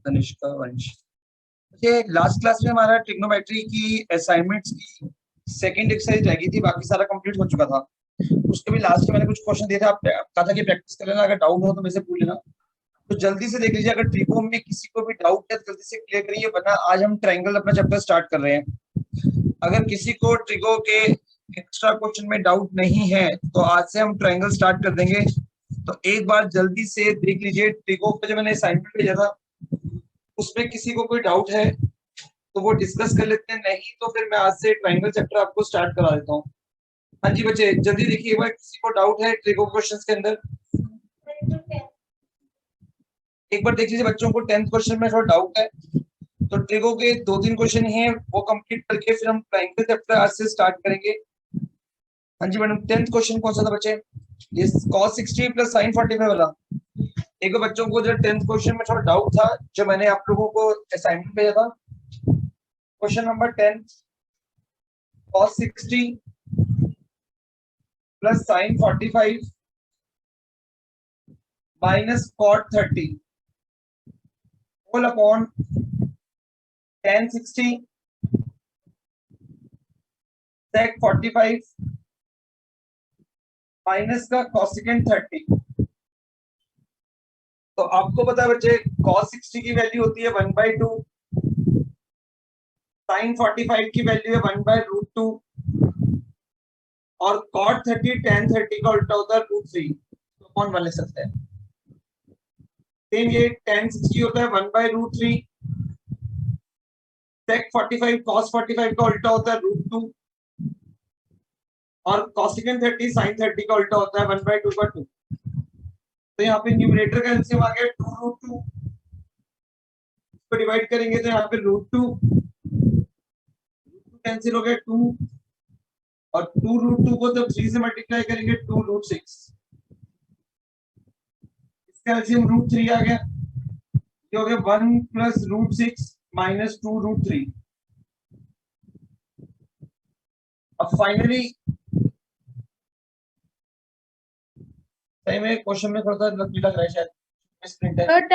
तनिष्का वंश। ये last class में हमारा ट्रिग्नोमेट्री की असाइनमेंट्स की सेकंड एक्सरसाइज रह गई थी, बाकी सारा कंप्लीट हो चुका था। उसके भी लास्ट में मैंने कुछ क्वेश्चन दिए थे, आप कहा था कि प्रैक्टिस कर लेना, अगर डाउट हो तो मेरे से पूछ लेना। तो जल्दी से देख लीजिए, अगर ट्रिगो में किसी को भी डाउट है तो जल्दी से क्लियर करिए, वरना आज हम ट्रायंगल अपना चैप्टर स्टार्ट कर रहे हैं। अगर किसी को ट्रिगो के एक्स्ट्रा क्वेश्चन में डाउट नहीं है तो आज से हम ट्रायंगल स्टार्ट कर देंगे। तो एक बार जल्दी से देख लीजिए, ट्रिगो पे जो मैंने असाइनमेंट भेजा था उसमें किसी को कोई डाउट है तो वो डिस्कस कर लेते हैं, नहीं तो फिर मैं आज से ट्रायंगल चैप्टर आपको स्टार्ट करा देता हूँ। हाँ जी बच्चे, जल्दी देखिए एक बार, किसी को डाउट है ट्रिगो क्वेश्चंस के अंदर? एक बार देख लीजिए, बच्चों को 10th क्वेश्चन में थोड़ा डाउट है तो ट्रिगो के 2-3 क्वेश्चन ही हैं, वो कंप्लीट करके फिर हम ट्रायंगल चैप्टर आज से स्टार्ट करेंगे। हाँ जी मैडम, 10th क्वेश्चन कौन सा था बच्चे? ये cos 60 प्लस sin 45 वाला। एक बार बच्चों को जो 10th क्वेश्चन में थोड़ा डाउट था, जो मैंने आप लोगों को असाइनमेंट भेजा था, question number 10, cos 60 plus sin 45 minus cot 30 whole upon tan 60 sec 45 minus का cosecant 30। तो आपको पता है बच्चे, cos 60 की वैल्यू होती है 1/2, sin 45 की वैल्यू है 1/√2 और cot 30 tan 30 का उल्टा होता है √3, तो कौन वाले सकते हैं? सेम ये tan 60 होता है 1/√3, sec 45 cos 45 का उल्टा होता है √2 और cosecant 30 sin 30 का उल्टा होता है 1/2 का 2। तो यहाँ पे न्यूमरेटर का एलसीएम आ गया 2√2, इसको डिवाइड करेंगे तो यहाँ पे √2 कैंसिल हो गया 2 और 2√2 को जब 3 से मल्टीप्लाई करेंगे 2√6, इसका एलसीएम √3 आ गया, ये हो गया 1 प्लस √6 माइनस 2√3। अब फाइनली सही में क्वेश्चन में थोड़ा सा लग रहा है शायद मिसप्रिंट है। सर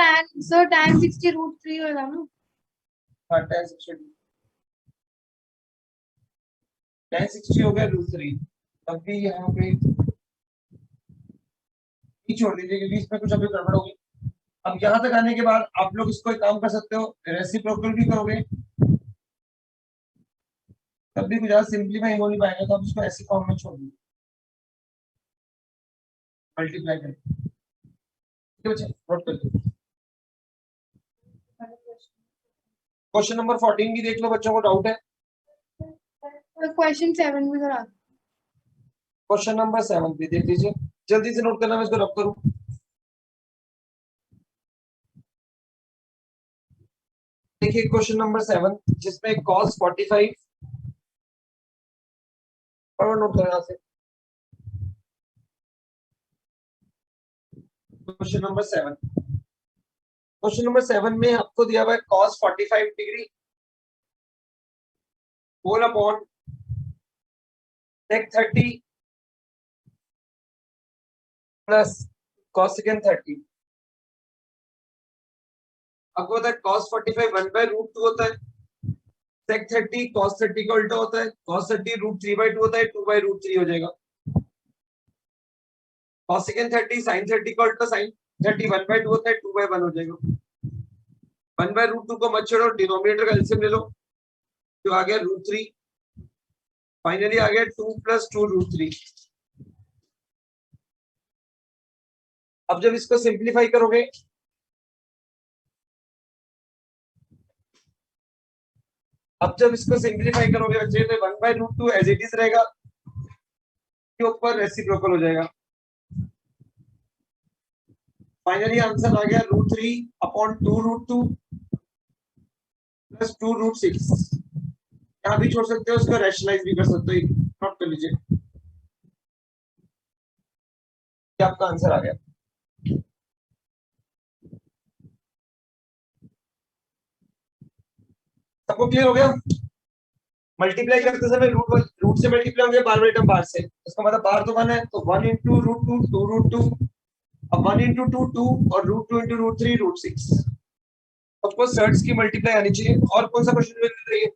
tan 60 √3 होगा ना? हाँ tan 60 हो गया √3। अब भी यहाँ पे छोड़ दीजिए क्योंकि इसमें कुछ अभी गड़बड़ होगी। अब यहाँ तक आने के बाद आप लोग इसको एक काम कर सकते हो, रेसिप्रोकल भी करोगे तब भी कुछ ज्यादा सिंपलीफाई हो नहीं पाएगा, तो आप इसको ऐसी फॉर्म में छोड़ दीजिए, मल्टीप्लाई करें। नोट कर लीजिए। क्वेश्चन नंबर 14 भी देख लो, बच्चों को डाउट है? क्वेश्चन 7 भी करा। क्वेश्चन नंबर 7 भी देख लीजिए, जल्दी से नोट करना, मैं इसको रब करूं। देखिए क्वेश्चन नंबर 7 जिसमें cos 45 और नोट करें यहाँ से। क्वेश्चन नंबर 7 में आपको दिया हुआ है cos 45 degree whole upon sec 30 plus cosecant 30। आपको पता है cos 45 1/√2 होता है, sec 30 cos 30 का उल्टा होता है, cos 30 √3/2 होता है, 2/√3 हो जाएगा। cosecant 30 sin 30 का उल्टा sin 30 1/2 होता है, 2/1 हो जाएगा। 1/√2 को मत छोड़ो, डिनोमिनेटर का एलसीएम ले लो, जो आ गया √3। फाइनली आ गया 2 प्लस 2√3। अब जब इसको सिंप्लीफाई करोगे बच्चे, तो 1/√2 एज इट इज रहेगा, के ऊपर रेसिप्रोकल हो जाएगा। फाइनली आंसर आ गया √3 अपॉन 2√2 प्लस 2√6। यहाँ भी छोड़ सकते हो, उसको रैशनलाइज भी कर सकते हो, नोट कर लीजिए, क्या आपका आंसर आ गया। सबको क्लियर हो गया? मल्टीप्लाई करते समय रूट से मल्टीप्लाई हो गया, बार टर्म बाहर से, इसका मतलब बाहर तो 1 है, तो 1 इंटू √2 2√2, अब 1 इंटू 2 2 और √2 इंटू √3 √6। आपको सर्ट्स की मल्टीप्लाई आनी चाहिए। और कौन सा क्वेश्चन चाहिए?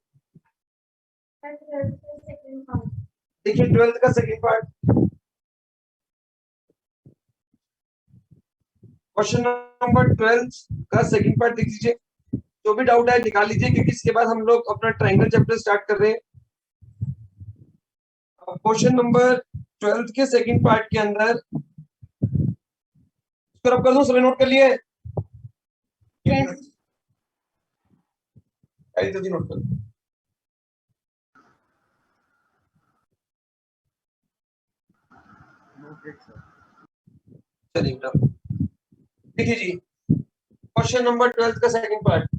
देखिए 12th का सेकंड पार्ट, क्वेश्चन नंबर 12 का सेकंड पार्ट देख लीजिए। जो भी डाउट है निकाल लीजिए, क्योंकि इसके बाद हम लोग अपना ट्रायंगल चैप्टर स्टार्ट कर रहे हैं। क्वेश्चन नंबर 12 के सेकंड पार्ट के अंदर स्क्रब कर दो, सभी नोट कर लिए? Yes. जल्दी नोट कर। चलिए बेटा, देखिए जी क्वेश्चन नंबर 12 का सेकंड पार्ट।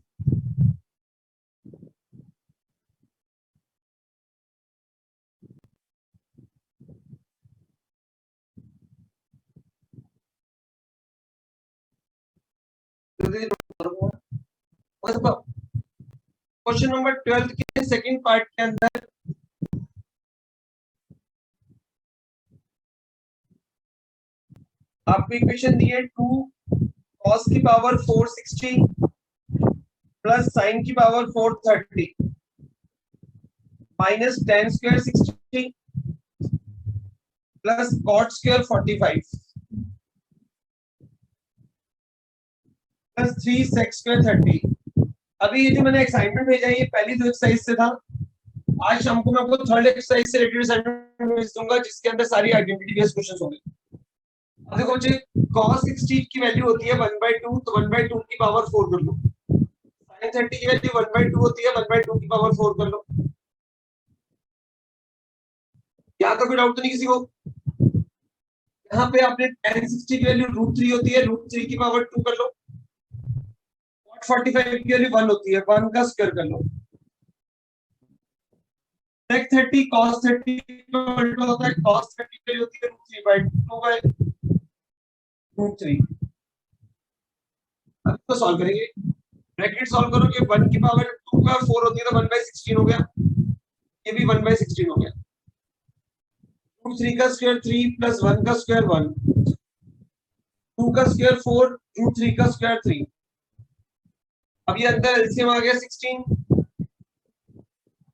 क्वेश्चन नंबर 12 के सेकंड पार्ट के अंदर आपको इक्वेशन दी है 2 cos की पावर 460 प्लस sin की power 430 minus tan square 60 plus cot square 45 plus 3 sec square 30। अभी ये जो मैंने असाइनमेंट भेजा है ये पहली दो एक्सरसाइज से था। आज शाम को मैं आपको थर्ड एक्सरसाइज से रिलेटेड असाइनमेंट भेज दूंगा, जिसके अंदर सारी आइडेंटिटी बेस्ड क्वेश्चंस होंगे। अब देखो बच्चे, cos 60 की वैल्यू होती है 1/2, तो 1/2 की पावर 4 कर लो। sin 30 की वैल्यू 1/2 होती है, 1/2 की पावर 4 कर लो। यहाँ तो कोई डाउट तो नहीं किसी को? यहाँ पे आपने tan 60 की वैल्यू √3 होती है, √3 की पावर 2 कर लो। cot 45 की वैल्यू 1 होती है, 1 का स्क्वायर कर लो। sec 30 cos 30 का उल्टा होता है, cos 30 की वैल्यू होती है √3/2/√3। अब इसको सॉल्व करेंगे, ब्रैकेट सॉल्व करोगे 1 की पावर 2 का 4 होती है तो 1/16 हो गया, ये भी 1/16 हो गया। √3 का स्क्वायर 3 प्लस 1 का स्क्वायर 1, 2 का स्क्वायर 4, √3 का स्क्वायर 3। अब ये अंदर एलसीएम आ गया 16,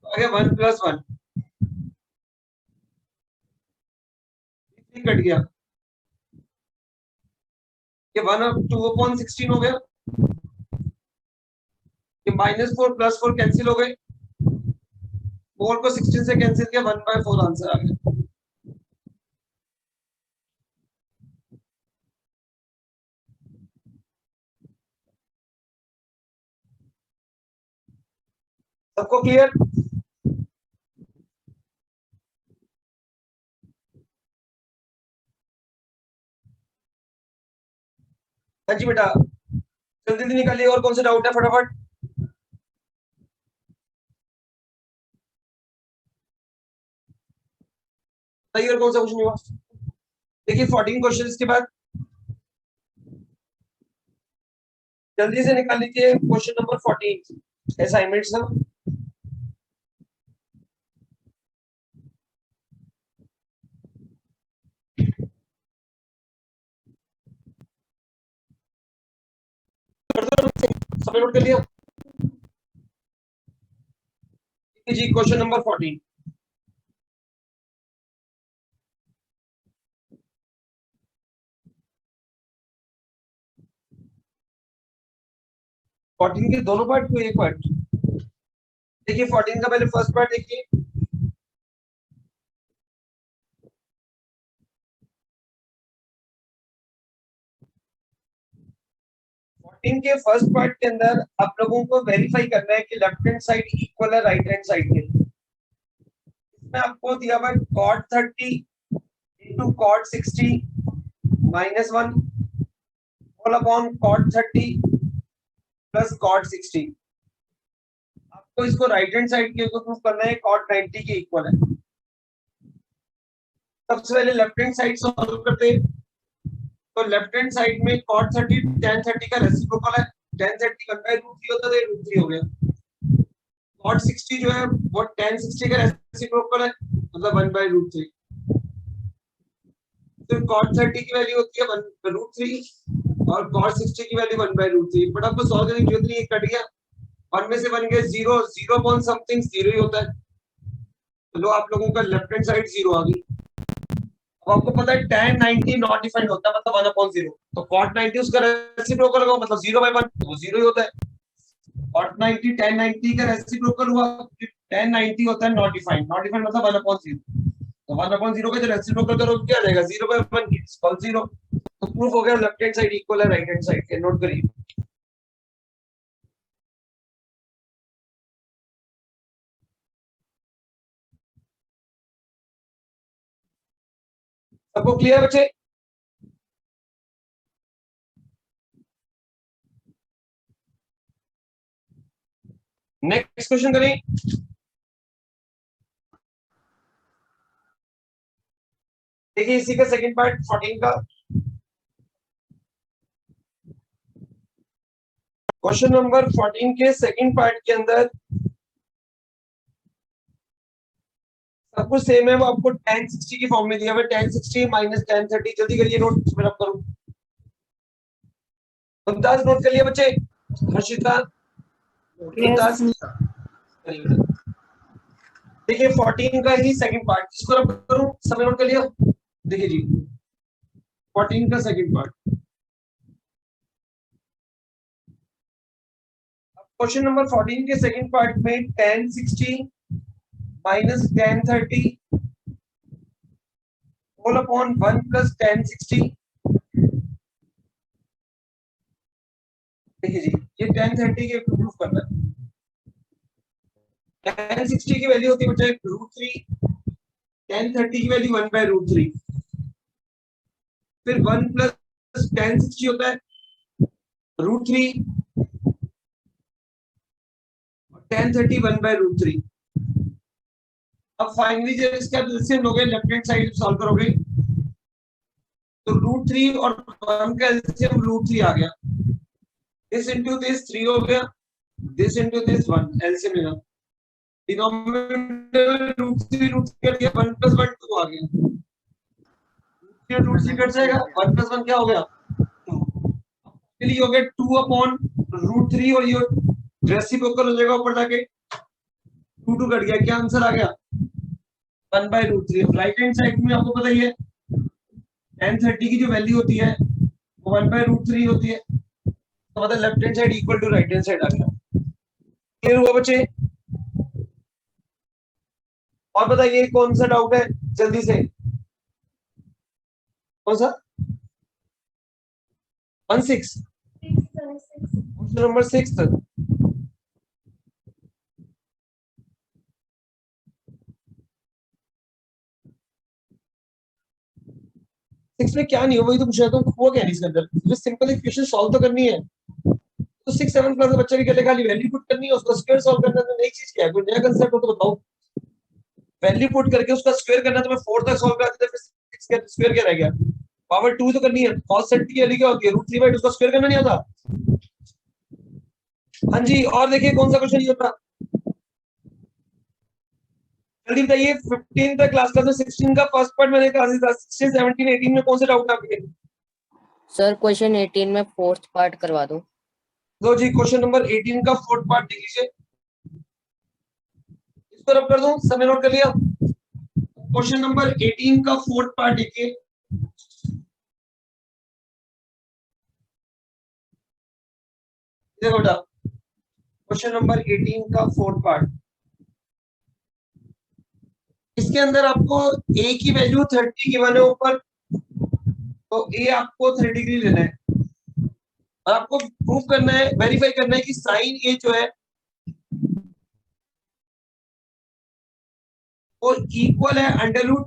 आ गया 1 प्लस 1, कट गया, ये 1 अब 2/16 हो गया, ये -4 प्लस 4 कैंसिल हो गए, 4 को 16 से कैंसिल किया, 1/4 आंसर आ गया। सबको क्लियर? हाँ जी बेटा, जल्दी जल्दी निकालिए, और कौन सा डाउट है फटाफट? बताइए और कौन सा क्वेश्चन हुआ? देखिए 14 क्वेश्चंस के बाद जल्दी से निकाल लीजिए क्वेश्चन नंबर 14 असाइनमेंट्स ना। सबने नोट कर लिया? जी क्वेश्चन नंबर 14। फोर्टीन के दोनों पार्ट को एक पार्ट? देखिए 14 का पहले फर्स्ट पार्ट देखिए। के फर्स्ट पार्ट के अंदर आप लोगों को वेरीफाई करना है कि लेफ्ट हैंड साइड इक्वल है राइट हैंड साइड के। इसमें आपको दिया हुआ cot 30 into cot 60 -1 whole upon cot 30 plus cot 60। आपको इसको राइट हैंड साइड के प्रूफ करना है cot 90 के इक्वल है। सबसे पहले लेफ्ट हैंड साइड सॉल्व करते हैं। तो लेफ्ट हैंड साइड में cot 30 tan 30 का रेसिप्रोकल है, tan 30 1/√3 होता है, √3 हो गया। cot 60 जो है वो tan 60 का रेसिप्रोकल है, मतलब 1/√3। तो cot 30 की वैल्यू होती है 1/√3 और cos 60 की वैल्यू 1/√3। बट आपको सॉल्व करने की जरूरत नहीं है, कट गया 1 में से 1 गया 0, 0 अपॉन समथिंग 0 ही होता है। तो लो आप लोगों का लेफ्ट हैंड साइड 0 आ गई। अब आपको पता है tan 90 नॉट डिफाइंड होता है, मतलब 1/0। तो cot 90 उसका रेसिप्रोकल लगाओ, मतलब 0/1, तो वो 0 ही होता है। cot 90 tan 90 का रेसिप्रोकल हुआ, tan 90 होता है नॉट डिफाइंड, नॉट डिफाइंड मतलब 1/0। तो 1/0 का जो रेसिप्रोकल करो क्या आ जाएगा, 0/1 इट्स इक्वल 0। तो प्रूफ हो गया लेफ्ट हैंड साइड इक्वल है राइट हैंड साइड के। नोट करिए। सबको क्लियर बच्चे? नेक्स्ट क्वेश्चन करें। देखिए इसी का सेकंड पार्ट 14 का क्वेश्चन नंबर 14 के सेकंड पार्ट के अंदर सब कुछ सेम है। वो आपको tan 60 की फॉर्म में दिया हुआ है, tan 60 माइनस tan 30। जल्दी करिए नोट, फिर आप करूं। मुमताज नोट कर लिया बच्चे? हर्षिता, मुमताज करिए। देखिए 14 का ही सेकंड पार्ट, इसको रब करूं, समय नोट कर लिया? देखिए जी 14 का सेकंड पार्ट, क्वेश्चन नंबर 14 के सेकंड पार्ट में tan 60 minus tan 30 whole upon 1 plus tan 60। देखिए जी ये tan 30 के प्रूफ करना है। tan 60 की वैल्यू होती है बच्चे √3, tan 30 की वैल्यू 1/√3। फिर 1 प्लस tan 60 होता है √3, tan 30 1/√3। अब फाइनली जब इसका एलसीएम लोगे लेफ्ट हैंड साइड सॉल्व करोगे तो √3 और 1 का एलसीएम √3 आ गया, दिस इनटू दिस 3 हो गया, दिस इनटू दिस 1 एलसीएम लेना। डिनोमिनेटर √3 कट गया, 1 + 1 2 आ गया, √3 कट जाएगा, 1 + 1 क्या हो गया 2। के लिए हो गया 2 अपॉन √3 और ये रेसिप्रोकल हो जाएगा ऊपर जाके 2 कट गया, क्या आंसर आ गया 1/√3। राइट हैंड साइड में आपको पता ही है tan 30 की जो वैल्यू होती है वो 1/√3 होती है, तो मतलब left hand side equal to right hand side आ गया। क्लियर हुआ बच्चे? और बताइए कौन सा डाउट है जल्दी से, कौन सा 16 क्वेश्चन नंबर 6 तक। में क्या नहीं हो वही तो पूछ रहा था, वो क्या नहीं इसके अंदर, जो सिंपल इक्वेशन सॉल्व तो करनी है। तो 6-7 क्लास का बच्चा भी कर लेगा, खाली वैल्यू पुट करनी है, उसका स्क्वायर सॉल्व करना है। तो नई चीज क्या है, कोई नया कंसेप्ट हो तो बताओ। वैल्यू पुट करके उसका स्क्वायर करना, तो मैं 4 तक सॉल्व कराते थे, फिर 6 का स्क्वायर क्या रह गया, पावर 2 तो करनी है। cos 30 की वैल्यू क्या होती है √3/2, उसका स्क्वायर करना नहीं आता। हाँ जी, और देखिए कौन सा क्वेश्चन ये होता, जल्दी बताइए। 15 तक क्लास में 16 का फर्स्ट पार्ट मैंने कहा था, 16 17 18 में कौन से डाउट है आपके? सर क्वेश्चन 18 में फोर्थ पार्ट करवा दो। लो जी क्वेश्चन नंबर 18 का फोर्थ पार्ट देख लीजिए, इसको रब कर दूं, समय नोट कर लिया? क्वेश्चन नंबर 18 का फोर्थ पार्ट देखिए, देखो बेटा क्वेश्चन नंबर 18 का फोर्थ पार्ट, इसके अंदर आपको a की वैल्यू 30 गिवन है ऊपर, तो a आपको 30 डिग्री लेना है और आपको प्रूव करना है, वेरीफाई करना है कि साइन a जो है वो इक्वल है √1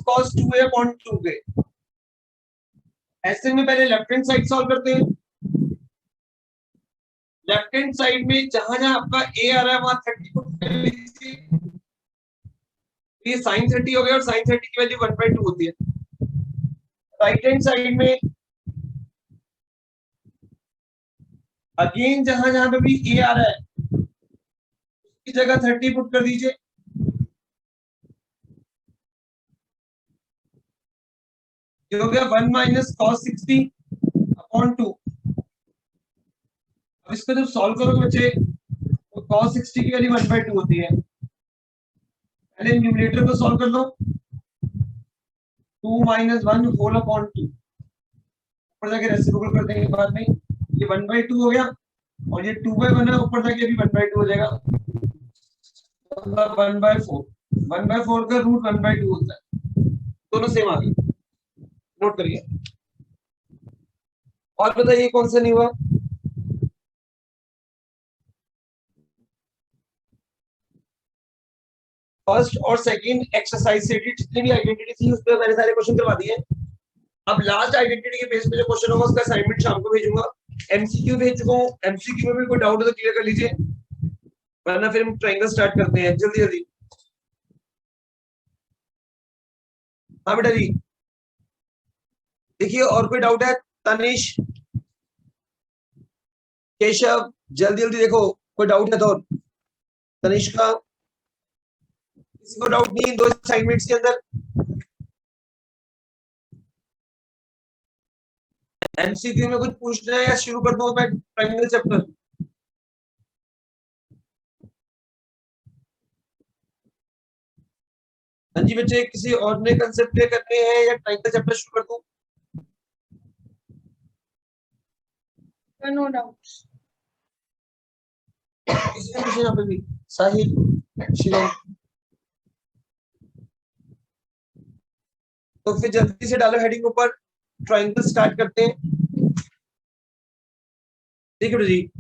- cos 2a अपॉन 2 के। ऐसे में पहले लेफ्ट हैंड साइड सॉल्व करते हैं। लेफ्ट हैंड साइड में जहां जहां आपका a आ रहा है वहां 30 पुट कर लीजिए, ये sin 30 हो गया और sin 30 की वैल्यू 1/2 होती है। राइट हैंड साइड में अगेन जहां जहां पे भी a आ रहा है उसकी जगह 30 पुट कर दीजिए, ये हो गया 1 माइनस cos 60 अपॉन 2। अब इसको जब सॉल्व करोगे बच्चे तो cos 60 की वैल्यू 1/2 होती है। पहले न्यूमरेटर को सॉल्व कर लो, 2 माइनस 1 होल अपॉन 2, ऊपर जाके रेसिप्रोकल कर देंगे बाद में, ये 1/2 हो गया और ये 2/1 है, ऊपर जाके भी 1/2 हो जाएगा, मतलब 1/4। 1/4 का रूट 1/2 होता है, दोनों सेम आ गए, नोट करिए। और बताइए कौन सा नहीं हुआ? फर्स्ट और सेकंड एक्सरसाइज से जितनी भी आइडेंटिटी थी उस पर मैंने सारे क्वेश्चन करवा दिए। अब लास्ट आइडेंटिटी के बेस पे जो क्वेश्चन होगा उसका असाइनमेंट शाम को भेजूंगा। एमसीक्यू भेज चुका हूँ, एमसीक्यू में भी कोई डाउट हो तो क्लियर कर लीजिए, वरना फिर हम ट्रायंगल स्टार्ट करते हैं जल्दी जल्दी। हाँ बेटा जी, देखिए और कोई डाउट है? तनिष, केशव, जल्दी जल्दी देखो, कोई डाउट है तो? तनिष्का, किसी को डाउट नहीं दो असाइनमेंट्स के अंदर? एमसीक्यू में कुछ पूछना है या शुरू कर दूं मैं ट्रायंगल चैप्टर? हाँ जी बच्चे, किसी और ने कंसेप्ट क्लियर करने हैं या ट्रायंगल चैप्टर शुरू कर दूं? No doubts. किसी ने पूछे यहाँ पे भी? साहिल, शिवम, तो फिर जल्दी से डालो हेडिंग ऊपर, ट्रायंगल स्टार्ट करते हैं। ठीक है जी।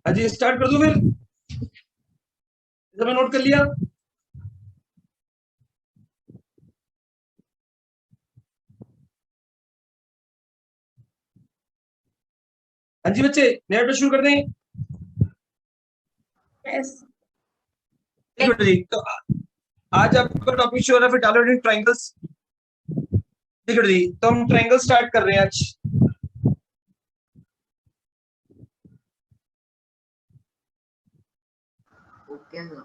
हाँ जी, स्टार्ट कर दूं फिर? मैं नोट कर लिया। हाँ जी बच्चे, नया टॉपिक शुरू कर दें? यस। ठीक है जी, तो आज आपका टॉपिक शुरू हो रहा है, फिर डालो ट्रायंगल्स। ठीक है जी, तो हम ट्रायंगल स्टार्ट कर रहे हैं आज। Okay sir.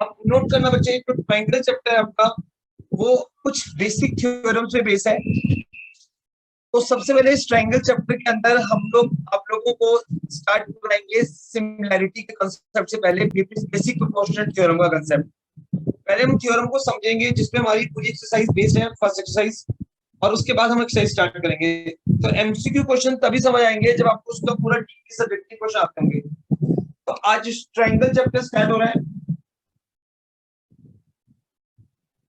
अब नोट करना बच्चे, जो ट्रायंगल चैप्टर है आपका वो कुछ बेसिक थ्योरम से बेस है। तो सबसे पहले इस ट्रायंगल चैप्टर के अंदर हम लोग आप लोगों को स्टार्ट कराएंगे सिमिलैरिटी के कांसेप्ट से पहले, बेसिक प्रोपोर्शनल थ्योरम का कांसेप्ट। पहले हम थ्योरम को समझेंगे जिसपे हमारी पूरी एक्सरसाइज बेस्ड है, फर्स्ट एक्सरसाइज, और उसके बाद हम एक्सरसाइज स्टार्ट करेंगे। तो एमसीक्यू क्वेश्चन तभी समझ आएंगे जब आपको उसका पूरा डीपली सब्जेक्ट के क्वेश्चन आते होंगे। तो आज ट्रायंगल चैप्टर स्टार्ट हो रहा है।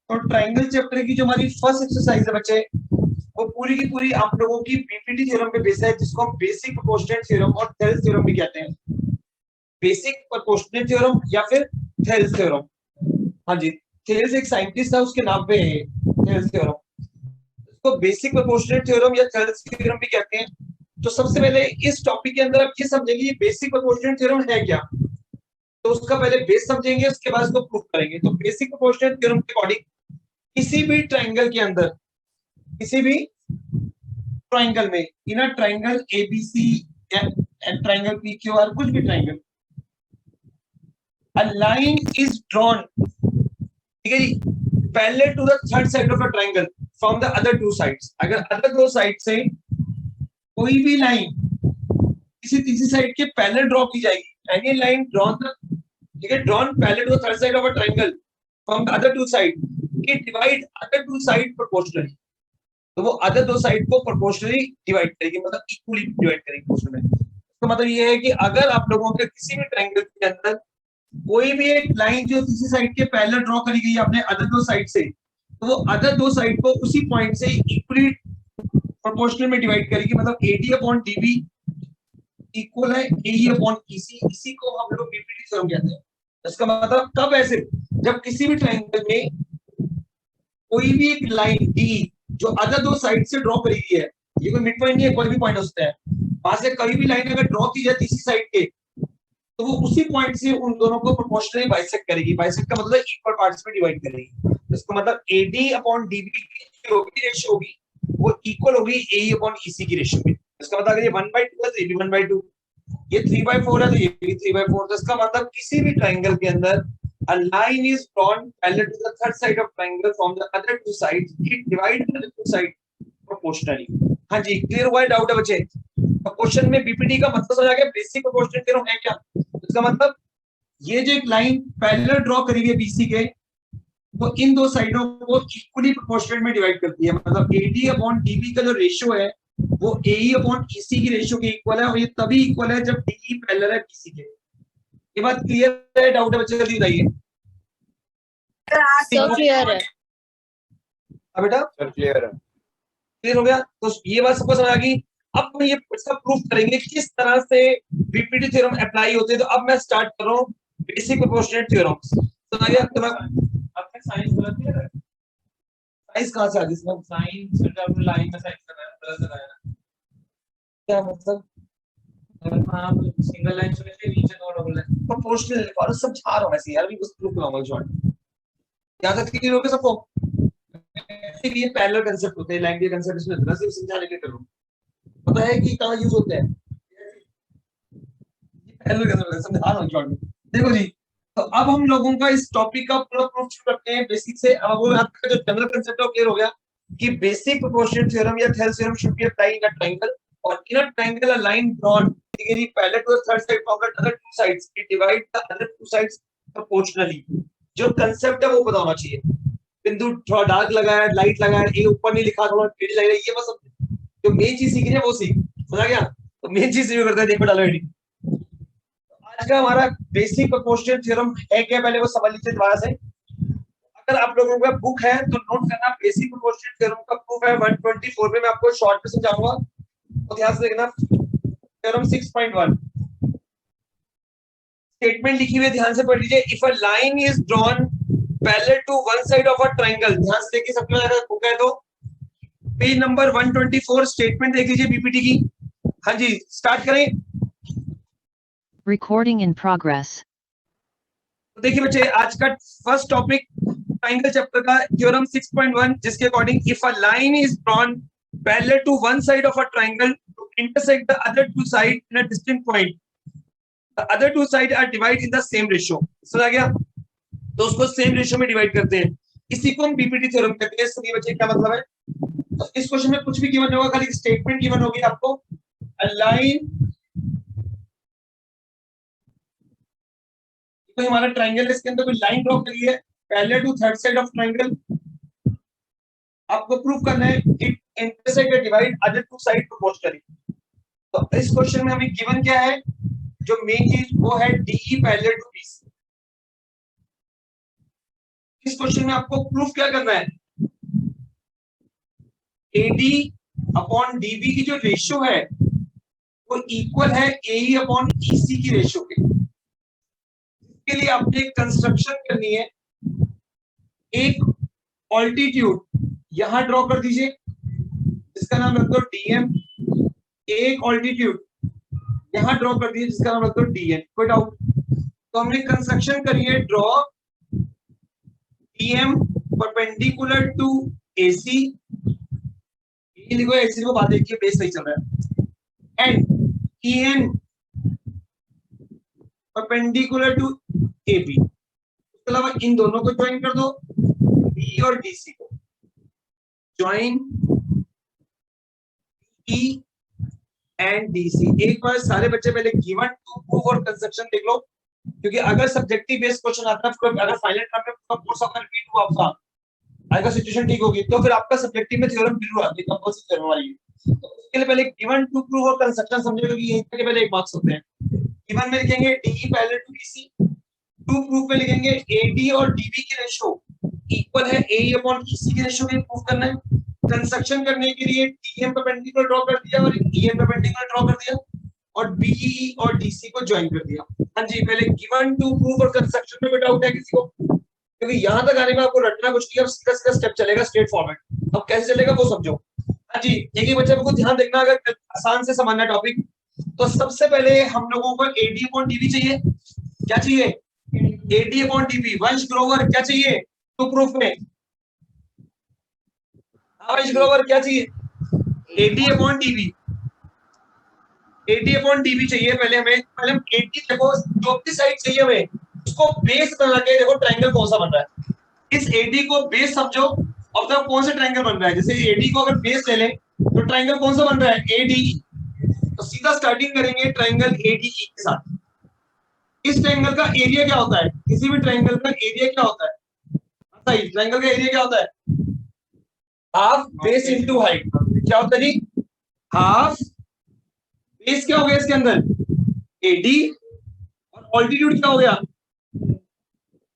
तो ट्रायंगल चैप्टर की जो हमारी फर्स्ट एक्सरसाइज है बच्चे, वो पूरी की पूरी आप लोगों की बीपीटी थ्योरम पे बेस है, जिसको हम बेसिक प्रोपोर्शनल थ्योरम और थेल्स थ्योरम भी कहते हैं। बेसिक प्रोपोर्शनल थ्योरम या फिर थेल्स थ्योरम। हाँ जी, थेल्स एक साइंटिस्ट था, उसके नाम पे है थेल्स थ्योरम। इसको बेसिक प्रोपोर्शनल थ्योरम या थेल्स थ्योरम भी कहते हैं। तो सबसे पहले इस टॉपिक के अंदर आप ये समझेंगे ये बेसिक प्रोपोर्शनल थ्योरम है क्या, तो उसका पहले बेस समझेंगे, उसके बाद उसको प्रूव करेंगे। तो बेसिक प्रोपोर्शनल थ्योरम के अकॉर्डिंग किसी भी ट्रायंगल के अंदर, किसी भी ट्रायंगल में, इन अ ट्रायंगल एबीसी या ट्रायंगल पीक्यूआर, कुछ भी triangle, a line is drawn, ठीक है जी, parallel to the third side of a triangle from the other two sides. अगर अदर दो साइड से कोई भी लाइन किसी तीसरी साइड के पैरेलल ड्रॉ की जाएगी, एनी लाइन ड्रॉन, ठीक है, drawn parallel to the third side of a triangle from the other two side, it divide other two side proportionally. तो वो अदर दो साइड को प्रोपोर्शनली डिवाइड करेगी, मतलब इक्वली डिवाइड करेगी प्रोपोर्शनली। तो मतलब ये है कि अगर आप लोगों के किसी भी ट्रायंगल के अंदर कोई भी एक लाइन जो किसी साइड के पैरेलल ड्रॉ करी गई है अपने अदर दो साइड से, तो वो अदर दो साइड को उसी पॉइंट से इक्वली प्रोपोर्शनल में डिवाइड करेगी, मतलब AD अपॉन DB इक्वल है AE अपॉन EC। इसी को हम लोग बीपीटी थ्योरम कहते हैं। इसका मतलब कब ऐसे, जब किसी भी ट्रायंगल में कोई भी एक लाइन D जो अदर दो साइड से ड्रॉ करी गई है, ये कोई मिड पॉइंट नहीं है, कोई भी पॉइंट हो सकता है, वहां से कभी भी लाइन अगर ड्रॉ की जाए तीसरी साइड के, तो वो उसी पॉइंट से उन दोनों को प्रोपोर्शनली बाइसेक्ट करेगी। बाइसेक्ट का मतलब इक्वल पार्ट्स में डिवाइड करेगी। इसका मतलब AD अपॉन DB की जो भी रेशियो होगी वो इक्वल होगी AE अपॉन EC की रेशियो में। इसका मतलब अगर ये 1/2 है तो ये भी 1/2, ये 3/4 है तो ये भी 3/4। तो इसका मतलब किसी भी ट्राइंगल के अंदर a line is drawn parallel to the third side of triangle from the other two sides, it divides the other two sides proportionally। हाँ जी, क्लियर हुआ है? डाउट है बच्चे? क्वेश्चन में BPT का मतलब समझ आ गया, बेसिक प्रोपोर्शनल थ्योरम है क्या? इसका मतलब ये जो एक लाइन पैरेलल ड्रॉ करी हुई है BC के, वो इन दो साइडों को इक्वली प्रोपोर्शनल में डिवाइड करती है। मतलब AD अपॉन DB का जो रेशियो है वो AE अपॉन EC की रेशियो के इक्वल है, और ये तभी इक्वल है जब DE पैरेलल है BC के। ये बात क्लियर है? डाउट है बच्चे? जल्दी बताइए। सर क्लियर है। हाँ बेटा, सर क्लियर है। क्लियर हो गया? तो ये बात सबको समझ आ गई। अब हम ये इसका प्रूफ करेंगे किस तरह से BPT थ्योरम अप्लाई होते हैं। तो अब मैं स्टार्ट कर रहा हूँ बेसिक प्रोपोर्शनल थ्योरम्स। समझ गया? तो मैं आपने साइंस गलत किया है। साइंस कहाँ से आ गई इसमें? साइंस जब लाइन में साइंस कर रहा है गलत लगाया ना। क्या मतलब? आप सिंगल लाइन चुने थे, नीचे दो डबल लाइन। प्रोपोर्शनल और सब छा रहा हूँ ऐसे यार, भी कुछ प्रूफ कराऊंगा शॉर्ट। यहाँ तक क्लियर हो गया सबको? ये पैरेलल कांसेप्ट होते हैं, लैंग्वेज कांसेप्ट इसमें जरा सिर्फ समझाने के लिए कर रहा हूँ। पता है कि कहाँ यूज होते हैं? पैरेलल कांसेप्ट समझा रहा हूँ शॉर्ट में। देखो जी, तो अब हम लोगों का इस टॉपिक का पूरा प्रूफ शुरू करते हैं बेसिक से। अब वो आपका जो जनरल कांसेप्ट है क्लियर हो गया कि बेसिक प्रोपोर्शनल थ्योरम या Thales theorem should be applied in a triangle, और in a triangle a line drawn parallel to the third side from the other two sides, it divide the other two sides proportionally. जो concept है वो पता होना चाहिए। बिंदु थोड़ा dark लगा है, लाइट लगा है, ये ऊपर नहीं लिखा, थोड़ा टेढ़ी लग रही है, ये बस जो मेन चीज सीखनी है वो सीख। समझा गया? तो मेन चीज रिव्यू करते हैं, देखो डालो हेडिंग। आज का हमारा बेसिक प्रोपोर्शनल थ्योरम है क्या, पहले वो समझ लीजिए दोबारा से। अगर आप लोगों का बुक है तो नोट करना, बेसिक प्रोपोर्शनल थ्योरम का प्रूफ है 124 में। मैं आपको शॉर्ट में समझाऊंगा, तो ध्यान से देखना। थ्योरम 6.1 स्टेटमेंट लिखी हुई है, ध्यान से पढ़ लीजिए। If a line is drawn parallel to one side of a triangle, ध्यान से देखिए, सबके अगर बुक है तो पेज नंबर 124 स्टेटमेंट देख लीजिए BPT की। हाँ जी, स्टार्ट करें। Recording in progress. तो देखिए बच्चे, आज का फर्स्ट टॉपिक ट्रायंगल चैप्टर का थ्योरम 6.1, जिसके according if a line is drawn parallel to one side of a triangle to intersect the other two side in a distinct point, the other two side are divide in the same ratio. समझ आ गया? तो उसको same ratio में divide करते हैं, इसी को हम BPT थ्योरम कहते हैं। सुनिए बच्चे क्या मतलब है। तो इस क्वेश्चन में कुछ भी गिवन नहीं होगा, खाली स्टेटमेंट गिवन होगी आपको। अ लाइन, तो हमारा ट्रायंगल, इसके अंदर कोई लाइन ड्रॉ करी है parallel to third side of triangle. आपको प्रूव करना है it intersect and divide other two side proportionally. तो इस क्वेश्चन में हमें गिवन क्या है, जो मेन चीज वो है DE पैरेलल टू BC। इस क्वेश्चन में आपको प्रूफ क्या करना है, AD अपॉन DB की जो रेशियो है वो इक्वल है AE अपॉन EC की रेशियो के। इसके लिए आपने एक कंस्ट्रक्शन करनी है। एक ऑल्टीट्यूड यहां ड्रॉ कर दीजिए, इसका नाम रख दो DM। एक ऑल्टीट्यूड यहां ड्रॉ कर दीजिए, जिसका नाम रख दो DN। कोई डाउट? तो हमने कंस्ट्रक्शन करी है, draw DM perpendicular to AC। ये लिखो, AC को बात देखिए, बेस सही चल रहा है। And EN perpendicular to AB। उसके अलावा इन दोनों को ज्वाइन कर दो, B और DC को ज्वाइन E एंड DC। एक बार सारे बच्चे पहले गिवन टू प्रूफ और कंस्ट्रक्शन देख लो, क्योंकि अगर सब्जेक्टिव बेस्ड क्वेश्चन आता है, अगर फाइनल टर्म में पूरा कोर्स अगर रिपीट हुआ आपका, अगर सिचुएशन ठीक होगी, तो फिर आपका सब्जेक्टिव में थ्योरम जरूर आती है, कंपल्सरी थ्योरम वाली। तो उसके लिए पहले गिवन टू प्रूफ और कंस्ट्रक्शन समझो, क्योंकि यहीं के पहले एक मार्क्स होते हैं। गिवन में लिखेंगे DE parallel to BC, to proof में लिखेंगे AD और DB की रेशियो इक्वल है AE अपॉन EC की रेशियो में प्रूफ करना है। कंस्ट्रक्शन करने के लिए DM परपेंडिकुलर ड्रॉ कर दिया और EN परपेंडिकुलर ड्रॉ कर दिया, और BE और DC को ज्वाइन कर दिया। हाँ जी, पहले गिवन टू प्रूफ और कंस्ट्रक्शन में कोई डाउट है किसी को? क्योंकि यहां तक आने में आपको रटना कुछ नहीं, अब सीधा सीधा स्टेप चलेगा, स्ट्रेट फॉरवर्ड। अब कैसे चलेगा वो समझो। हाँ जी, एक ही बच्चे को ध्यान देखना, अगर आसान से समझना टॉपिक तो सबसे पहले हम लोगों को AD अपॉन DB चाहिए। क्या चाहिए? AD upon DB। वंश ग्रोवर क्या चाहिए टू प्रूफ में? वंश ग्रोवर क्या चाहिए? AD upon DB। AD upon DB चाहिए पहले हमें। पहले हम AD देखो, जो भी साइड चाहिए हमें उसको बेस बना के देखो ट्रायंगल कौन सा बन रहा है। इस AD को बेस समझो और देखो कौन सा ट्रायंगल बन रहा है। जैसे AD को अगर बेस ले लें तो ट्रायंगल कौन सा बन रहा है? ADE। तो सीधा स्टार्टिंग करेंगे ट्रायंगल ADE के साथ। इस ट्रायंगल का एरिया क्या होता है? किसी भी ट्रायंगल का एरिया क्या होता है? सही, ट्रायंगल का एरिया क्या होता है? Half base into height. क्या होता है जी? हाफ बेस क्या हो गया इसके अंदर? AD और ऑल्टीट्यूड क्या हो गया?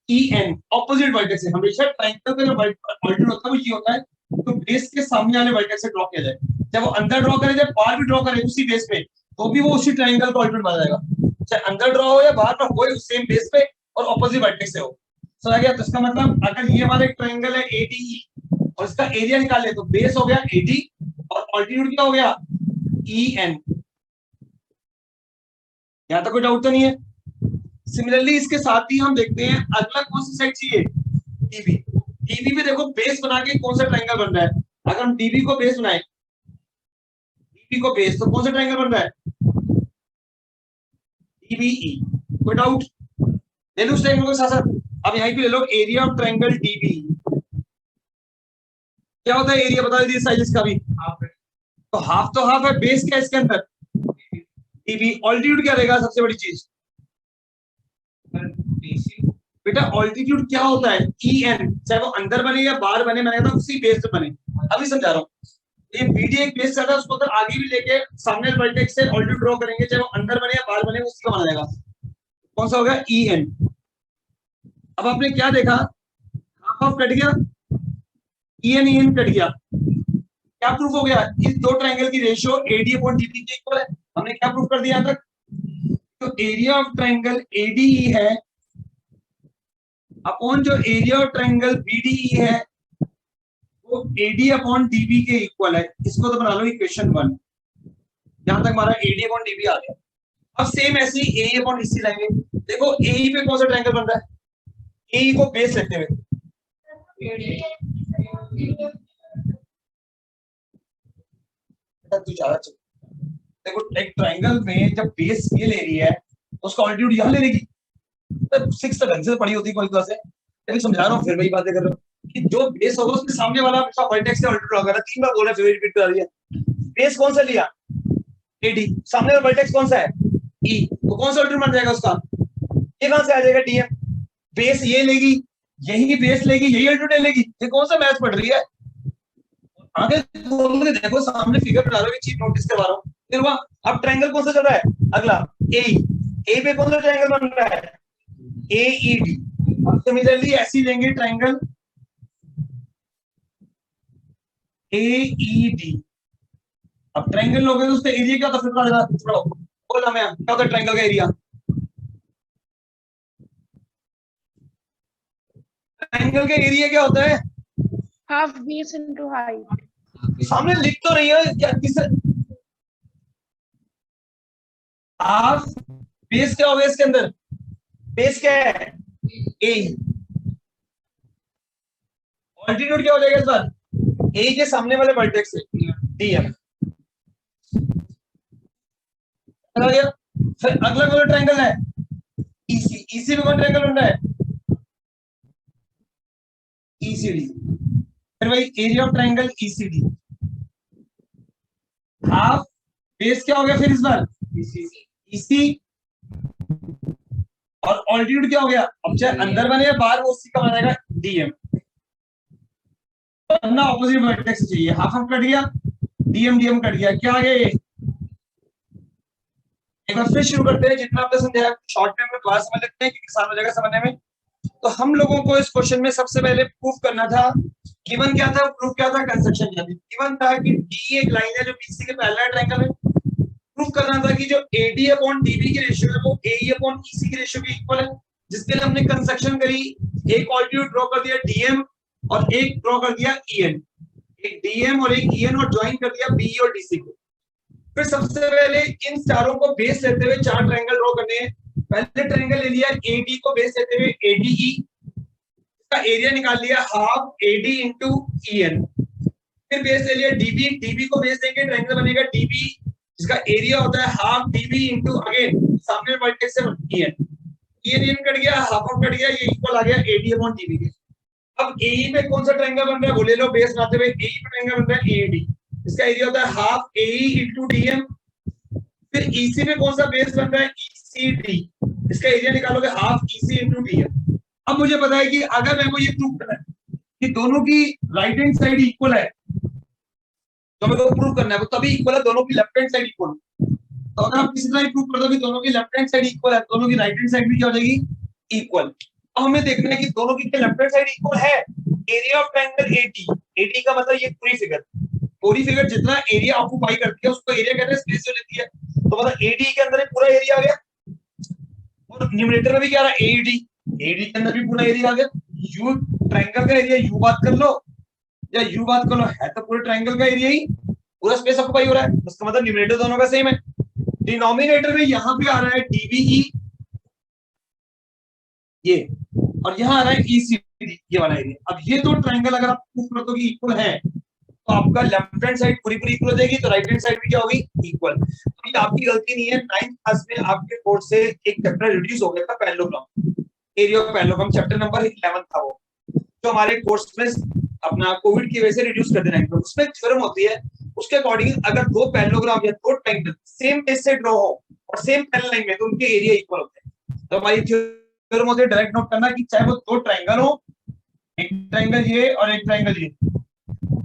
EN। ऑपोजिट वर्टेक्स से हमेशा ट्रायंगल का जो ऑल्टीट्यूड होता है वो ये होता है तो बेस के सामने वाले वर्टेक्स से ड्रॉ किया जाए। जब वो अंदर ड्रॉ करे, जब बाहर भी ड्रॉ करे उसी बेस पे, तो भी वो उसी ट्रायंगल का ऑल्टीट्यूड बना जाएगा, चाहे अंदर ड्रॉ हो या बाहर में हो, सेम बेस पे और ऑपोजिट वर्टेक्स से हो। समझ गया? तो इसका मतलब अगर ये हमारा एक ट्रायंगल है ADE और इसका एरिया निकाले तो बेस हो गया AD और ऑल्टीट्यूड क्या हो गया? EN। यहां तक कोई डाउट तो नहीं है? सिमिलरली इसके साथ ही हम देखते हैं अगला कौन सा साइड चाहिए? DB। DB पे देखो बेस बना के कौन सा ट्रायंगल बन रहा है। अगर हम DB को बेस बनाए, DB को बेस, तो कौन सा ट्रायंगल बन रहा है? DBE। कोई डाउट? ले लो उस ट्रायंगल को साथ साथ। अब यहां भी ले लो एरिया ऑफ ट्रायंगल DB। क्या होता है एरिया? बता दीजिए साइज इसका भी। तो हाफ है, बेस क्या है इसके अंदर? DB। ऑल्टीट्यूड क्या रहेगा सबसे बड़ी चीज? बेटा ऑल्टीट्यूड क्या होता है? EN। चाहे वो अंदर बने या बाहर बने, मैंने कहा उसी बेस पे बने। अभी समझा रहा हूँ। ये BD एक बेस रहता है, उसको अगर आगे भी लेके सामने वर्टेक्स से ऑल्टीट्यूड ड्रॉ करेंगे, चाहे वो अंदर बने या बाहर बने, उसका बना जाएगा। कौन सा होगा? EN। अब आपने क्या देखा? हाफ कट गया, EN कट गया। क्या प्रूफ हो गया? इस दो ट्रायंगल की रेशियो AD अपॉन DB के इक्वल है। हमने क्या प्रूफ कर दिया तक? तो एरिया ऑफ ट्रायंगल ADE है अपॉन जो एरिया ऑफ ट्रायंगल BDE है वो AD अपॉन DB के इक्वल है। इसको तो बना लो इक्वेशन 1। यहां तक हमारा AD अपॉन DB आ गया। अब सेम ऐसे ही AE अपॉन EC लाएंगे। देखो AE पे कौन सा ट्रायंगल बन रहा है? AE को बेस लेते हुए देखो एक ट्रायंगल में जब बेस ये ले रही है तो उसका ऑल्टीट्यूड यहां ले लेगी। तो 6 तक ढंग से पढ़ी होती कोई क्लास है, लेकिन समझा रहा हूँ फिर वही बातें कर रहा हूँ कि जो बेस होगा उसके सामने वाला वर्टेक्स से ऑल्टीट्यूड होगा। 3 बार बोला, फिर रिपीट करा दिया। बेस कौन सा लिया? AD। सामने वाला वर्टेक्स कौन सा है? E। तो कौन सा ऑल्टीट्यूड बन जाएगा उसका? ये कहां से आ जाएगा? DM। बेस ये लेगी, यही बेस लेगी, यही ऑल्टीट्यूड लेगी। ये कौन सा मैथ पढ़ रही है? आगे बोलोगे, देखो सामने फिगर बना रहा हूँ, चीज नोटिस करवा रहा हूँ। फिर वहां अब ट्रायंगल कौन सा चल रहा है? अगला AE। A पे कौन सा ट्रायंगल बन रहा है? AED। अब सिमिलरली ऐसी लेंगे ट्रायंगल AED। अब ट्रायंगल लोगे तो उसका एरिया क्या होता है? फिर पढ़ो, बोलो मैं क्या होता है ट्रायंगल का एरिया? ट्रायंगल का एरिया क्या होता है? half base into height. सामने लिख तो रही है क्या? किस हाफ बेस क्या होगा इसके अंदर? बेस क्या है? AE। ऑल्टीट्यूड क्या हो जाएगा इस बार? AE के सामने वाले वर्टेक्स से DM। फिर अगला कौन ट्रायंगल है? EC। EC में कौन ट्रायंगल बन रहा है? ECD। फिर वही area of triangle ECD। Half base क्या हो गया फिर इस बार? EC। और ऑल्टीट्यूड क्या हो गया? अब चाहे अंदर बने या बाहर, वो उसी का बन जाएगा DM। वरना ऑपोजिट वर्टेक्स चाहिए। हाफ कट गया, DM कट गया। क्या आ गया ये? एक बार फिर शुरू करते हैं। जितना आपने समझाया शॉर्ट टाइम में क्लास समझ लेते हैं कि आसान हो जाएगा समझने में। तो हम लोगों को इस क्वेश्चन में सबसे पहले प्रूफ करना था, गिवन क्या था, प्रूफ क्या था, कंस्ट्रक्शन क्या थी। गिवन था कि D एक लाइन है जो BC के पैरेलल ट्रायंगल है। प्रूफ करना था कि जो AD अपॉन DB की रेशियो है वो AE अपॉन EC की रेशियो के इक्वल है, जिसके लिए हमने कंस्ट्रक्शन करी। एक ऑल्टीट्यूड ड्रॉ कर दिया DM और एक ड्रॉ कर दिया EN। एक DM और एक EN और ज्वाइन कर दिया BE और DC को। फिर सबसे पहले इन चारों को बेस लेते हुए चार ट्रायंगल ड्रॉ करने हैं। पहले ट्रायंगल ले लिया AD को बेस लेते हुए ADE, इसका एरिया निकाल लिया हाफ AD इंटू EN। फिर बेस ले लिया DB, DB को बेस लेके ट्रायंगल बनेगा DB, जिसका एरिया होता है हाफ DB इंटू अगेन सामने वर्टेक्स से EN कट गया, हाफ ऑफ कट गया, ये इक्वल आ गया AD अपॉन DB के। अब AE पे कौन सा ट्रायंगल बन रहा है वो ले लो बेस बनाते हुए। AE पे ट्रायंगल बन रहा है AD, इसका एरिया होता है हाफ AE इंटू DM। फिर EC पे कौन सा बेस बन रहा है ECD, इसका एरिया निकालोगे हाफ EC इंटू DM। अब मुझे पता है कि अगर मेरे को ये प्रूव करना है कि दोनों की राइट हैंड साइड इक्वल है, तो मेरे को प्रूव करना है वो तभी इक्वल है दोनों की लेफ्ट हैंड साइड इक्वल। तो अगर आप किसी तरह प्रूव कर दो कि दोनों की लेफ्ट हैंड साइड इक्वल है, दोनों की राइट हैंड साइड भी क्या हो जाएगी इक्वल। अब हमें देखना है कि दोनों की लेफ्ट हैंड साइड इक्वल है। एरिया ऑफ ट्रायंगल AD का मतलब ये पूरी फिगर जितना एरिया ऑक्यूपाई करती है उसको एरिया कहते हैं, स्पेस जो लेती है। तो मतलब AD के अंदर एक पूरा एरिया आ गया, और न्यूमरेटर में भी क्या आ रहा है AD के अंदर भी पूरा एरिया आ गया। यू ट्रायंगल का एरिया यू बात कर लो या यू बात कर लो, है तो पूरे ट्रायंगल का एरिया ही, पूरा स्पेस ऑक्यूपाई हो रहा है, उसका मतलब न्यूमरेटर दोनों का सेम है। डिनोमिनेटर में यहाँ पे आ रहा है DBE ये, और यहाँ आ रहा है ECD ये वाला एरिया। अब ये दो ट्रायंगल अगर आप प्रूव कर दो कि इक्वल है, तो आपका लेफ्ट हैंड साइड पूरी इक्वल हो जाएगी, तो राइट हैंड साइड भी क्या होगी इक्वल। तो ये आपकी गलती नहीं है। 9th क्लास में आपके कोर्स से एक चैप्टर रिड्यूस हो गया था, parallelogram, area of parallelogram, chapter number 11 था वो, जो हमारे कोर्स में अपना कोविड की वजह से रिड्यूस कर देना है। उसमें थ्योरम होती है, उसके अकॉर्डिंग अगर दो पैरेललोग्राम या दो ट्रायंगल सेम बेस से ड्रॉ हो और सेम पैरेलल लाइन में, तो उनके एरिया इक्वल होते हैं। तो हमारी थ्योरम होती है, डायरेक्ट नोट करना कि चाहे वो दो ट्रायंगल हो, एक ट्रायंगल ये और एक ट्रायंगल ये,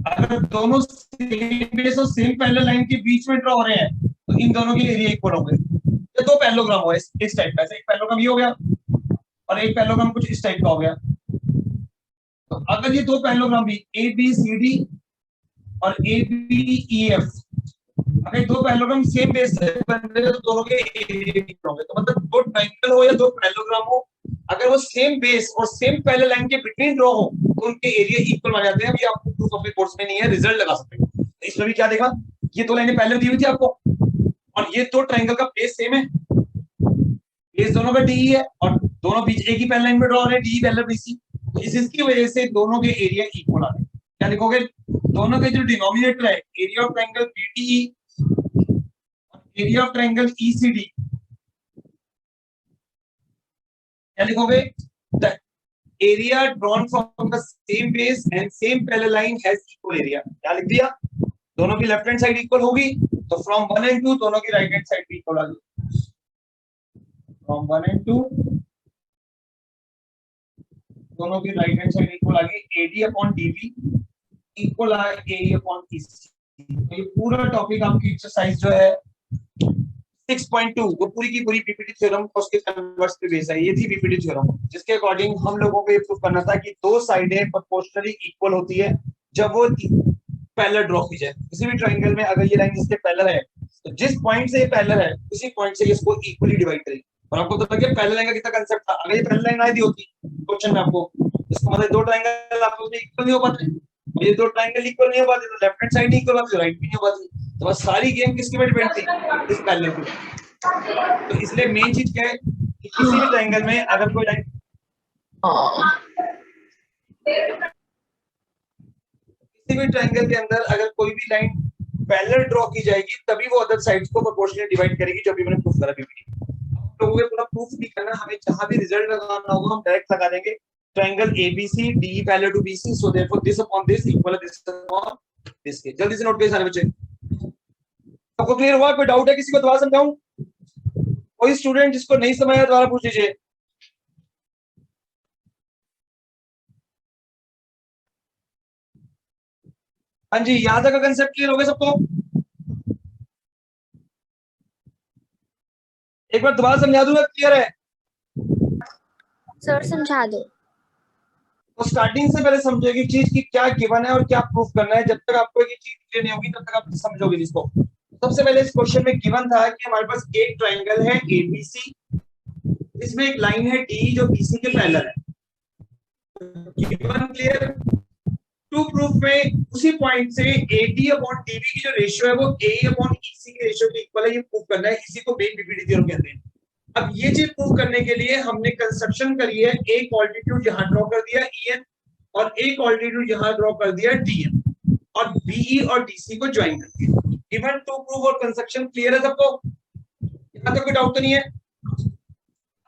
अगर दोनों सेम बेस और सेम पैरेलल लाइन के बीच में ड्रॉ हो रहे हैं, तो इन दोनों के एरिया इक्वल होंगे। ये दो पैरेललोग्राम हो इस टाइप का, एक पैरेललोग्राम ये हो गया और एक पैरेललोग्राम कुछ इस टाइप का हो गया। तो अगर ये दो पैरेललोग्राम भी ABCD और ABEF, अगर दो पैरेललोग्राम सेम बेस से बन रहे हैं, तो दोनों के एरिया इक्वल होंगे। तो मतलब दो ट्रायंगल हो या दो पैरेललोग्राम हो, अगर वो सेम बेस और सेम पैरेलल लाइन के बिटवीन ड्रॉ हो, तो उनके एरिया इक्वल माने जाते हैं। अभी आपको प्रूफ अपने कोर्स में नहीं है, रिजल्ट लगा सकते हैं। तो इसमें भी क्या देखा, ये दो लाइनें पहले दी हुई थी आपको, और ये दो ट्रायंगल का बेस सेम है, बेस दोनों का DE है, और दोनों बीच एक ही पैरेलल लाइन में ड्रॉ हो रहे हैं, DE पैरेलल BC। तो इसकी वजह से दोनों के एरिया इक्वल आ रहे हैं। क्या लिखोगे, दोनों के जो डिनोमिनेटर है एरिया ऑफ ट्रायंगल BDE और एरिया ऑफ ट्रायंगल ECD, क्या लिखोगे, the area drawn from the same base and same parallel line has equal area. क्या लिख दिया, दोनों की लेफ्ट हैंड साइड इक्वल होगी, तो फ्रॉम 1 and 2 दोनों की राइट हैंड साइड भी इक्वल आ गई। फ्रॉम 1 and 2 दोनों की राइट हैंड साइड इक्वल आ गई। AD अपॉन DB इक्वल आ AE अपॉन EC। तो ये पूरा टॉपिक आपकी एक्सरसाइज जो है 6.2 वो पूरी की पूरी PPT थ्योरम और उसके कन्वर्स पे बेस है। ये थी PPT थ्योरम, जिसके अकॉर्डिंग हम लोगों को ये प्रूव करना था कि दो साइडें प्रोपोर्शनली इक्वल होती है जब वो पैरेलल ड्रॉ की जाए। किसी भी ट्रायंगल में अगर ये लाइन इसके पैरेलल है, तो जिस पॉइंट से ये पैरेलल है उसी पॉइंट से इसको इक्वली डिवाइड करेंगे। और आपको पता है पैरेलल लाइन का कितना कांसेप्ट था, अगर ये पैरेलल लाइन आई दी होती क्वेश्चन में आपको, इसका मतलब दो ट्रायंगल आपस में इक्वल नहीं हो पाते, ये दो ट्रायंगल इक्वल नहीं हो पाते, तो लेफ्ट हैंड साइड नहीं इक्वल होती, राइट भी नहीं हो पाती। तो बस सारी गेम किसके पे डिपेंड थी, इस पैरेलल पे। तो इसलिए मेन चीज क्या है कि किसी भी ट्रायंगल में अगर कोई लाइन किसी भी ट्रायंगल के अंदर अगर कोई भी लाइन पैरेलल ड्रॉ की जाएगी, तभी वो अदर साइड्स को प्रोपोर्शनली डिवाइड करेगी, जो भी मैंने प्रूफ करा PPT। लोगों को पूरा प्रूफ नहीं करना, हमें जहां भी रिजल्ट लगाना होगा हम डायरेक्ट लगा देंगे। Triangle ABC DE parallel to BC, so therefore this upon this equal this upon this के। जल्दी से नोट करिए सारे बच्चे। सबको क्लियर हुआ? कोई डाउट है किसी को? दोबारा समझाऊं? कोई स्टूडेंट जिसको नहीं समझ आया दोबारा पूछ लीजिए। हाँ जी, यहाँ तक का कंसेप्ट क्लियर हो गया सबको? एक बार दोबारा समझा दूंगा, क्लियर है? सर समझा दो। तो स्टार्टिंग से पहले समझो कि चीज की क्या गिवन है और क्या प्रूफ करना है। जब तक आपको एक चीज क्लियर नहीं होगी तब तक आप समझोगे जिसको। सबसे पहले इस क्वेश्चन में गिवन था कि हमारे पास एक ट्रायंगल है ABC, इसमें एक लाइन है DE जो BC के पैरेलल है। Given clear? टू प्रूफ में उसी पॉइंट से AD अपॉन DB की जो रेशियो है वो AE अपॉन EC के रेशियो के इक्वल है, ये प्रूफ करना है। इसी को मेन PPT थ्योरम कहते हैं। अब ये चीज प्रूफ करने के लिए हमने कंस्ट्रक्शन करी है, एक ऑल्टीट्यूड यहां ड्रॉ कर दिया EN और एक ऑल्टीट्यूड यहां ड्रॉ कर दिया DM और BE और DC को ज्वाइन करके। गिवन टू प्रूफ और कंस्ट्रक्शन क्लियर है सबको? यहां तक कोई डाउट तो नहीं है?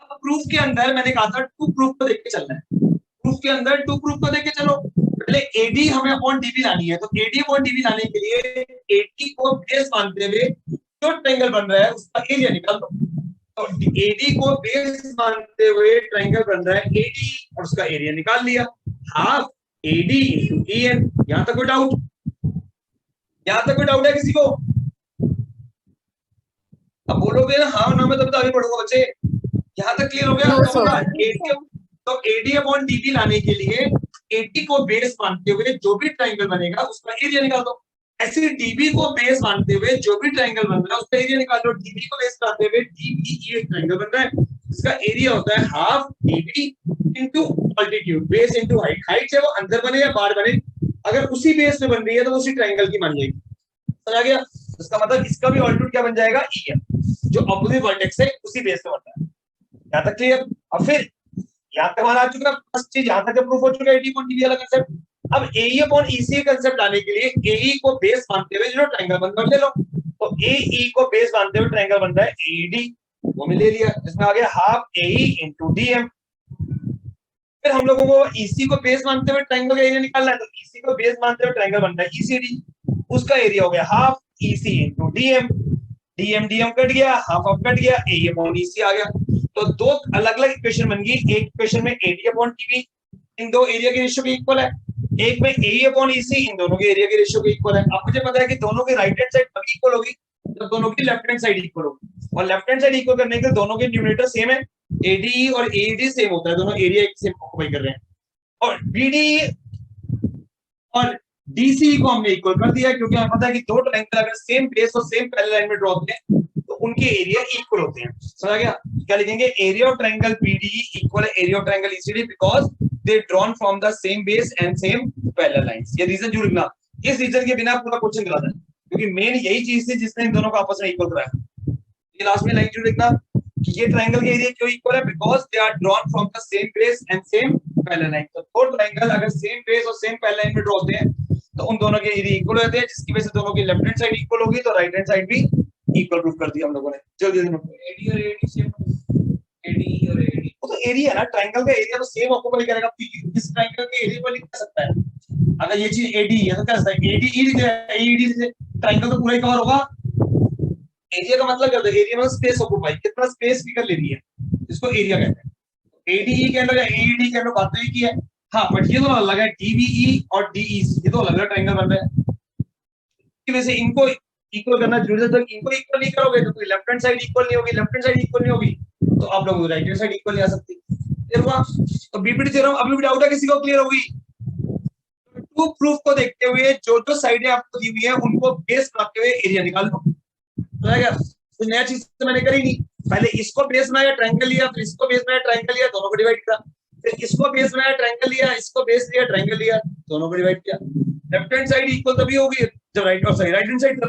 अब प्रूफ के अंदर मैंने कहा था टू प्रूफ को देख के चलना है। प्रूफ के अंदर टू प्रूफ को देख के चलो। पहले AD हमें अपॉन DB लानी है, तो AD अपॉन DB लाने के लिए AD को बेस मानते हुए जो ट्रायंगल बन रहा है उसका एरिया निकाल दो। तो AD को बेस मानते हुए ट्रायंगल बन रहा है AD और उसका एरिया निकाल लिया, हाफ AD इंटू EN। यहां तक कोई डाउट? यहां तक कोई डाउट है किसी को? अब बोलोगे ना हाँ ना, मैं तब आगे बढ़ूंगा बच्चे। यहां तक क्लियर हो गया? No, sir. तो AD अपॉन DB लाने के लिए AD को बेस मानते हुए जो भी ट्रायंगल बनेगा उसका एरिया निकाल दो। ऐसे DB को बेस मानते हुए जो भी ट्रायंगल बन रहा है उसका एरिया निकाल लो। DB को बेस मानते हुए DBE एक ट्रायंगल बन रहा है, इसका एरिया होता है half DB into altitude, base into height. Height चाहे वो अंदर बने या बाहर बने, अगर उसी बेस पे बन रही है तो उसी ट्रायंगल की मान जाएगी। समझ आ गया? इसका मतलब इसका भी ऑल्टीट्यूड क्या बन जाएगा? EM, जो अपोजिट वर्टेक्स है उसी बेस पे बनता है। यहां तक क्लियर? अब फिर यहाँ तक हमारा आ चुका है फर्स्ट चीज, यहाँ तक प्रूफ हो चुका है AD अपॉन DB वाला कंसेप्ट। अब AE अपॉन EC कंसेप्ट लाने के लिए AE को बेस मानते हुए जो ट्रायंगल बन रहा है ले लो। तो AE को बेस मानते हुए ट्रायंगल बन रहा है AD, वो मैं ले लिया, इसमें आ गया हाफ AE इंटू DM। फिर हम लोगों को EC को बेस मानते हुए ट्रायंगल का एरिया निकालना है, तो EC को बेस मानते हुए ट्रायंगल बन रहा है ECD, उसका एरिया हो गया half EC into DM। DM cut गया, हाफ ऑफ कट गया, AE अपॉन EC आ गया। तो दो अलग अलग इक्वेशन बन गई। एक इक्वेशन में AD अपॉन DB इन दो एरिया के रेशियो के इक्वल है, एक में AE अपॉन EC इन दोनों के एरिया के रेशियो के इक्वल है। अब मुझे पता है कि दोनों की राइट हैंड साइड तभी इक्वल होगी जब दोनों की लेफ्ट हैंड साइड इक्वल होगी, और लेफ्ट हैंड साइड इक्वल करने के दोनों के न्यूमरेटर सेम है, ADE और AED सेम होता है, दोनों एरिया एक सेम ऑक्यूपाई कर रहे हैं। और BDE और DCE को हमने इक्वल कर दिया क्योंकि हमें पता है कि दो ट्रायंगल अगर सेम बेस और सेम पैरेलल लाइन में ड्रॉ होते हैं तो उनके एरिया इक्वल होते हैं। समझ गया? क्या लिखेंगे? Area of triangle BDE equal है area of triangle ECD because they drawn from the same base and same parallel lines. ये रीजन जरूर लिखना, इस रीजन के बिना पूरा क्वेश्चन गलत है क्योंकि मेन यही चीज थी जिसने इन दोनों को आपस में इक्वल कराया। ये लास्ट में लाइन जरूर लिखना कि ये ट्रायंगल के एरिया क्यों इक्वल है, because they are drawn from the same base and same parallel line. तो दो ट्रायंगल अगर सेम बेस और सेम पैरेलल लाइन में ड्रॉ होते हैं तो उन दोनों के एरिया इक्वल होते हैं, जिसकी वजह से दोनों की लेफ्ट हैंड साइड इक्वल होगी, तो राइट हैंड साइड भी इक्वल प्रूफ कर दिया हम लोगों ने। जल्दी जल्दी AD और AD सेम, ADE और AD वो तो एरिया है ना, ट्रायंगल का एरिया तो सेम ऑक्यूपाई करेगा। इस ट्रायंगल के एरिया को लिख सकता है, अगर ये चीज AD है तो क्या सकता है ADE लिख जाए, AED से ट्रायंगल तो पूरा ही कवर होगा। एरिया का मतलब क्या होता है? एरिया में स्पेस ऑक्यूपाई, कितना स्पेस फिगर ले रही है, इसको एरिया कहते हैं। ADE कह लो या AED कह लो, बात तो एक ही है। हाँ बट ये तो अलग है, DBE और DEC ये तो अलग अलग ट्रायंगल बन रहे हैं, की वजह से इनको इक्वल करना जरूरी है। जब इनको इक्वल नहीं करोगे तो कोई लेफ्ट हैंड साइड इक्वल नहीं होगी, लेफ्ट हैंड साइड इक्वल नहीं होगी तो आप लोग राइट हैंड साइड इक्वल नहीं आ सकती। क्लियर हुआ? तो BPT थ्योरम अभी भी डाउट है किसी को? क्लियर होगी? टू प्रूफ को देखते हुए जो जो साइडें आपको दी हुई है उनको बेस बनाते हुए एरिया निकाल लो। तो क्या कुछ नया चीज तो मैंने करी नहीं, पहले इसको बेस बनाया ट्रायंगल लिया, फिर इसको बेस बनाया ट्रायंगल लिया, दोनों को डिवाइड किया, फिर इसको बेस बनाया ट्रायंगल लिया, इसको बेस लिया ट्रायंगल लिया, दोनों को डिवाइड किया। लेफ्ट हैंड साइड इक्वल तभी होगी जब राइट और राइट हैंड साइड